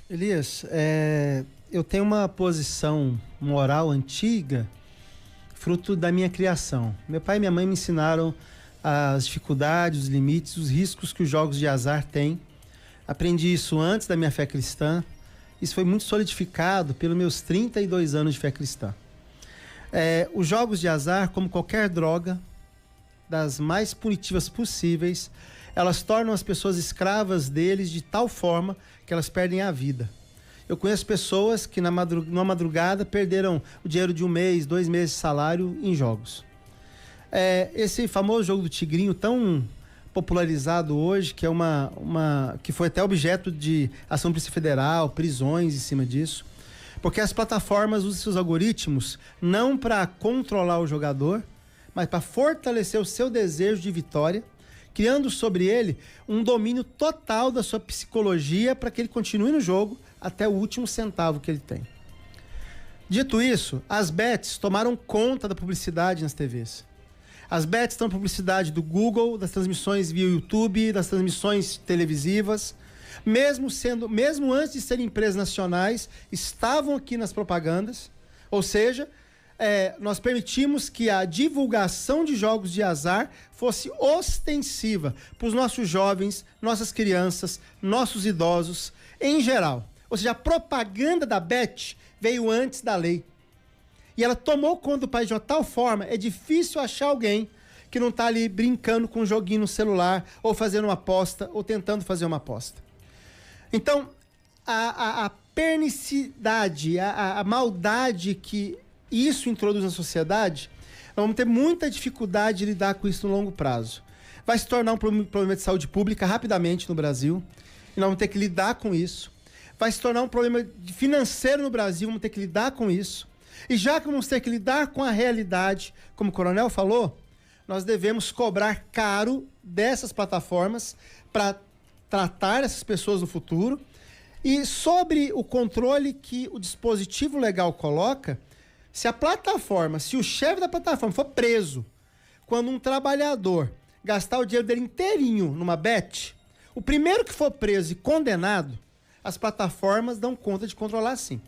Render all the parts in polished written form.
Elias, eu tenho uma posição moral antiga, fruto da minha criação. Meu pai e minha mãe me ensinaram as dificuldades, os limites, os riscos que os jogos de azar têm. Aprendi isso antes da minha fé cristã. Isso foi muito solidificado pelos meus 32 anos de fé cristã. Os jogos de azar, como qualquer droga, das mais punitivas possíveis, elas tornam as pessoas escravas deles de tal forma que elas perdem a vida. Eu conheço pessoas que numa madrugada perderam o dinheiro de 1 mês, 2 meses de salário em jogos. Esse famoso jogo do tigrinho, tão popularizado hoje, que que foi até objeto de ação Polícia Federal, prisões em cima disso, porque as plataformas usam seus algoritmos não para controlar o jogador, mas para fortalecer o seu desejo de vitória, criando sobre ele um domínio total da sua psicologia para que ele continue no jogo até o último centavo que ele tem. Dito isso, as bets tomaram conta da publicidade nas TVs. As bets estão na publicidade do Google, das transmissões via YouTube, das transmissões televisivas. Mesmo antes de serem empresas nacionais, estavam aqui nas propagandas. Ou seja, nós permitimos que a divulgação de jogos de azar fosse ostensiva para os nossos jovens, nossas crianças, nossos idosos, em geral. Ou seja, a propaganda da bet veio antes da lei. E ela tomou conta do país de uma tal forma, é difícil achar alguém que não está ali brincando com um joguinho no celular, ou fazendo uma aposta, ou tentando fazer uma aposta. Então, a pernicidade, a maldade que isso introduz na sociedade, nós vamos ter muita dificuldade de lidar com isso no longo prazo. Vai se tornar um problema de saúde pública rapidamente no Brasil, e nós vamos ter que lidar com isso. Vai se tornar um problema financeiro no Brasil, vamos ter que lidar com isso. E já que vamos ter que lidar com a realidade, como o coronel falou, nós devemos cobrar caro dessas plataformas para tratar essas pessoas no futuro. E sobre o controle que o dispositivo legal coloca, se o chefe da plataforma for preso quando um trabalhador gastar o dinheiro dele inteirinho numa bet, o primeiro que for preso e condenado, as plataformas dão conta de controlar sim.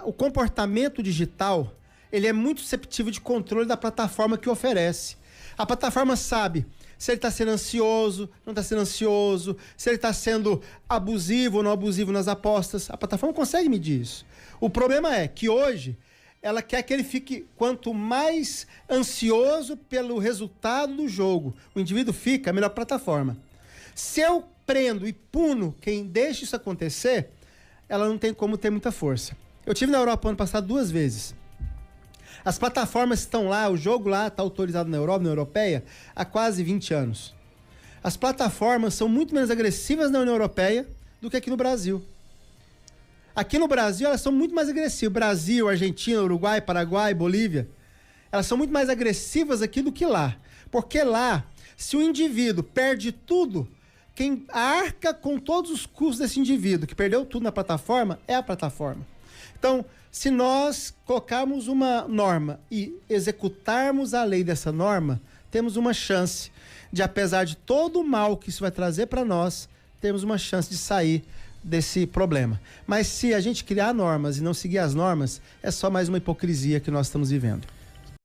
O comportamento digital, ele é muito susceptível de controle da plataforma que oferece. A plataforma sabe se ele está sendo ansioso, não está sendo ansioso, se ele está sendo abusivo ou não abusivo nas apostas. A plataforma consegue medir isso. O problema é que hoje ela quer que ele fique quanto mais ansioso pelo resultado do jogo o indivíduo fica, melhor a plataforma. Se eu prendo e puno quem deixa isso acontecer, ela não tem como ter muita força. Eu estive na Europa ano passado 2 vezes. As plataformas estão lá, o jogo lá está autorizado na Europa, na Europeia, há quase 20 anos. As plataformas são muito menos agressivas na União Europeia do que aqui no Brasil. Aqui no Brasil elas são muito mais agressivas. Brasil, Argentina, Uruguai, Paraguai, Bolívia. Elas são muito mais agressivas aqui do que lá. Porque lá, se o indivíduo perde tudo, quem arca com todos os custos desse indivíduo que perdeu tudo na plataforma é a plataforma. Então, se nós colocarmos uma norma e executarmos a lei dessa norma, temos uma chance de, apesar de todo o mal que isso vai trazer para nós, temos uma chance de sair desse problema. Mas se a gente criar normas e não seguir as normas, é só mais uma hipocrisia que nós estamos vivendo.